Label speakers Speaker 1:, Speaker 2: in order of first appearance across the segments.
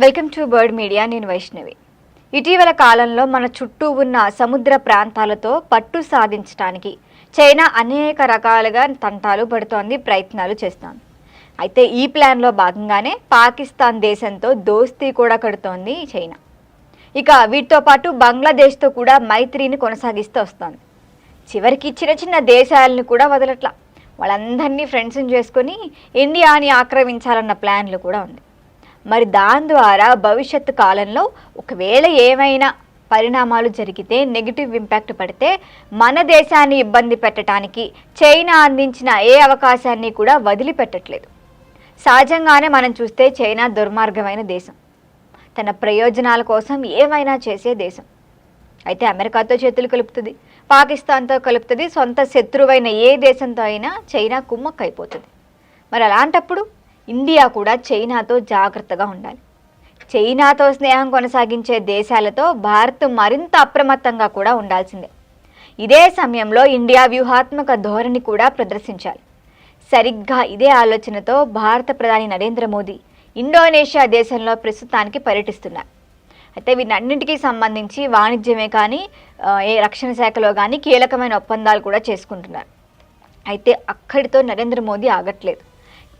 Speaker 1: Welcome to bird media. నేను వైష్ణవి. ఇటీవల కాలంలో మన చుట్టూ ఉన్న సముద్ర ప్రాంతాలతో పట్టు సాధించడానికి చైనా అనేక రకాలుగా తంటాలు పడుతోంది, ప్రయత్నాలు చేస్తోంది. అయితే ఈ ప్లాన్లో భాగంగానే పాకిస్తాన్ దేశంతో దోస్తీ కూడా కడుతోంది చైనా. ఇక వీటితో పాటు బంగ్లాదేశ్తో కూడా మైత్రిని కొనసాగిస్తూ వస్తోంది. చివరికి చిన్న చిన్న దేశాలను కూడా వదలట్లా. వాళ్ళందరినీ ఫ్రెండ్స్ని చేసుకొని ఇండియాని ఆక్రమించాలన్న ప్లాన్లు కూడా ఉంది. మరి దాని ద్వారా భవిష్యత్తు కాలంలో ఒకవేళ ఏమైనా పరిణామాలు జరిగితే, నెగిటివ్ ఇంపాక్ట్ పడితే మన దేశాన్ని ఇబ్బంది పెట్టడానికి చైనా అందించిన ఏ అవకాశాన్ని కూడా వదిలిపెట్టట్లేదు. సహజంగానే మనం చూస్తే చైనా దుర్మార్గమైన దేశం, తన ప్రయోజనాల కోసం ఏమైనా చేసే దేశం. అయితే అమెరికాతో చేతులు కలుపుతుంది, పాకిస్తాన్తో కలుపుతుంది, సొంత శత్రువైన ఏ దేశంతో అయినా చైనా కుమ్మక్కైపోతుంది. మరి అలాంటప్పుడు ఇండియా కూడా చైనాతో జాగ్రత్తగా ఉండాలి. చైనాతో స్నేహం కొనసాగించే దేశాలతో భారత్ మరింత అప్రమత్తంగా కూడా ఉండాల్సిందే. ఇదే సమయంలో ఇండియా వ్యూహాత్మక ధోరణి కూడా ప్రదర్శించాలి. సరిగ్గా ఇదే ఆలోచనతో భారత ప్రధాని నరేంద్ర మోదీ ఇండోనేషియా దేశంలో ప్రస్తుతానికి పర్యటిస్తున్నారు. అయితే వీటన్నింటికీ సంబంధించి వాణిజ్యమే కానీ ఏ రక్షణ శాఖలో కానీ కీలకమైన ఒప్పందాలు కూడా చేసుకుంటున్నారు. అయితే అక్కడితో నరేంద్ర మోదీ ఆగట్లేదు.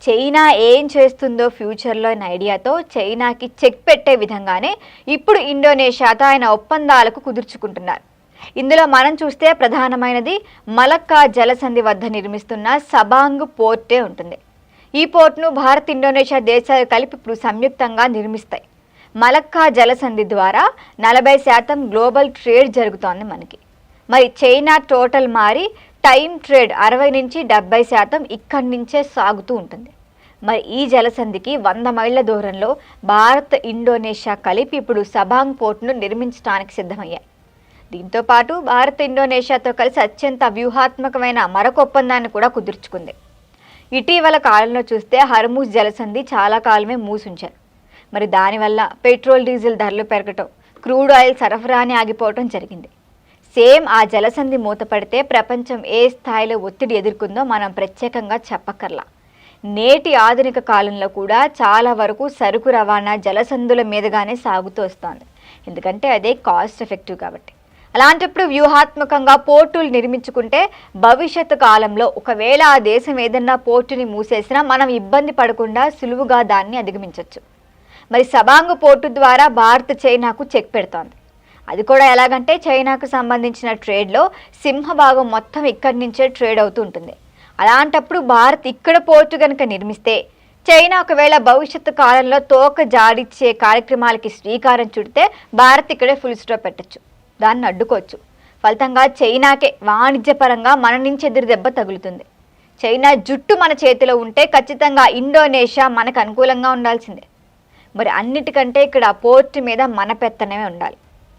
Speaker 1: చైనా ఏం చేస్తుందో ఫ్యూచర్లో అనే ఐడియాతో చైనాకి చెక్ పెట్టే విధంగానే ఇప్పుడు ఇండోనేషియాతో ఆయన ఒప్పందాలకు కుదుర్చుకుంటున్నారు. ఇందులో మనం చూస్తే ప్రధానమైనది మలక్కా జలసంధి వద్ద నిర్మిస్తున్న సబాంగ్ పోర్టే ఉంటుంది. ఈ పోర్ట్ను భారత్, ఇండోనేషియా దేశాలు కలిపి ఇప్పుడు సంయుక్తంగా నిర్మిస్తాయి. మలక్కా జలసంధి ద్వారా 40% గ్లోబల్ ట్రేడ్ జరుగుతోంది మనకి. మరి చైనా టోటల్ మారి టైం ట్రేడ్ 60 నుంచి 70% ఇక్కడి నుంచే సాగుతూ ఉంటుంది. మరి ఈ జలసంధికి 100 మైళ్ళ దూరంలో భారత్, ఇండోనేషియా కలిపి ఇప్పుడు సబాంగ్ పోర్ట్ను నిర్మించడానికి సిద్ధమయ్యాయి. దీంతో పాటు భారత్, ఇండోనేషియాతో కలిసి అత్యంత వ్యూహాత్మకమైన మరొక ఒప్పందాన్ని కూడా కుదుర్చుకుంది. ఇటీవల కాలంలో చూస్తే హర్మూజ్ జలసంధి చాలా కాలమే మూసుంచారు. మరి దానివల్ల పెట్రోల్, డీజిల్ ధరలు పెరగటం, క్రూడ్ ఆయిల్ సరఫరాని ఆగిపోవటం జరిగింది. సేమ్ ఆ జలసంధి మూతపడితే ప్రపంచం ఏ స్థాయిలో ఒత్తిడి ఎదుర్కొందో మనం ప్రత్యేకంగా చెప్పక్కర్లా. నేటి ఆధునిక కాలంలో కూడా చాలా వరకు సరుకు రవాణా జలసంధుల మీదుగానే సాగుతూ వస్తోంది. ఎందుకంటే అదే కాస్ట్ ఎఫెక్టివ్ కాబట్టి. అలాంటప్పుడు వ్యూహాత్మకంగా పోర్టులు నిర్మించుకుంటే భవిష్యత్తు కాలంలో ఒకవేళ ఆ దేశం ఏదన్నా పోర్టుని మూసేసినా మనం ఇబ్బంది పడకుండా సులువుగా దాన్ని అధిగమించవచ్చు. మరి సబాంగ్ పోర్టు ద్వారా భారత్ చైనాకు చెక్ పెడుతోంది. అది కూడా ఎలాగంటే చైనాకు సంబంధించిన ట్రేడ్లో సింహభాగం మొత్తం ఇక్కడి నుంచే ట్రేడ్ అవుతూ ఉంటుంది. అలాంటప్పుడు భారత్ ఇక్కడ పోర్టు కనుక నిర్మిస్తే చైనా ఒకవేళ భవిష్యత్తు కాలంలో తోక జాడిచ్చే కార్యక్రమాలకి శ్రీకారం చుడితే భారత్ ఇక్కడే ఫుల్ స్టాప్ పెట్టచ్చు, దాన్ని అడ్డుకోవచ్చు. ఫలితంగా చైనాకే వాణిజ్యపరంగా మన నుంచి ఎదురు దెబ్బ తగులుతుంది. చైనా జుట్టు మన చేతిలో ఉంటే ఖచ్చితంగా ఇండోనేషియా మనకు అనుకూలంగా ఉండాల్సిందే. మరి అన్నిటికంటే ఇక్కడ పోర్టు మీద మన పెత్తనమే ఉండాలి.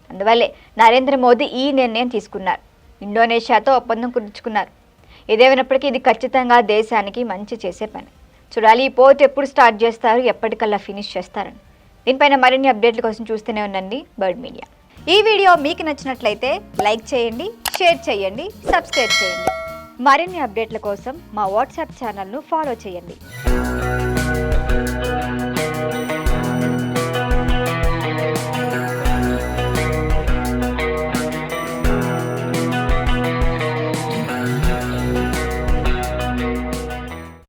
Speaker 1: అందువల్లే నరేంద్ర మోదీ ఈ నిర్ణయం తీసుకున్నారు. ఇండోనేషియాతో ఒప్పందం కుదుర్చుకున్నారు. ఏదేమైనప్పటికీ ఇది ఖచ్చితంగా దేశానికి మంచి చేసే పని. చూడాలి ఈ పోర్ట్ ఎప్పుడు స్టార్ట్ చేస్తారు, ఎప్పటికల్లా ఫినిష్ చేస్తారని. దీనిపైన మరిన్ని అప్డేట్ల కోసం చూస్తూనే ఉండండి బర్డ్ మీడియా. ఈ వీడియో మీకు నచ్చినట్లయితే లైక్ చేయండి, షేర్ చేయండి, సబ్స్క్రైబ్ చేయండి. మరిన్ని అప్డేట్ల కోసం మా వాట్సాప్ ఛానల్ను ఫాలో చేయండి.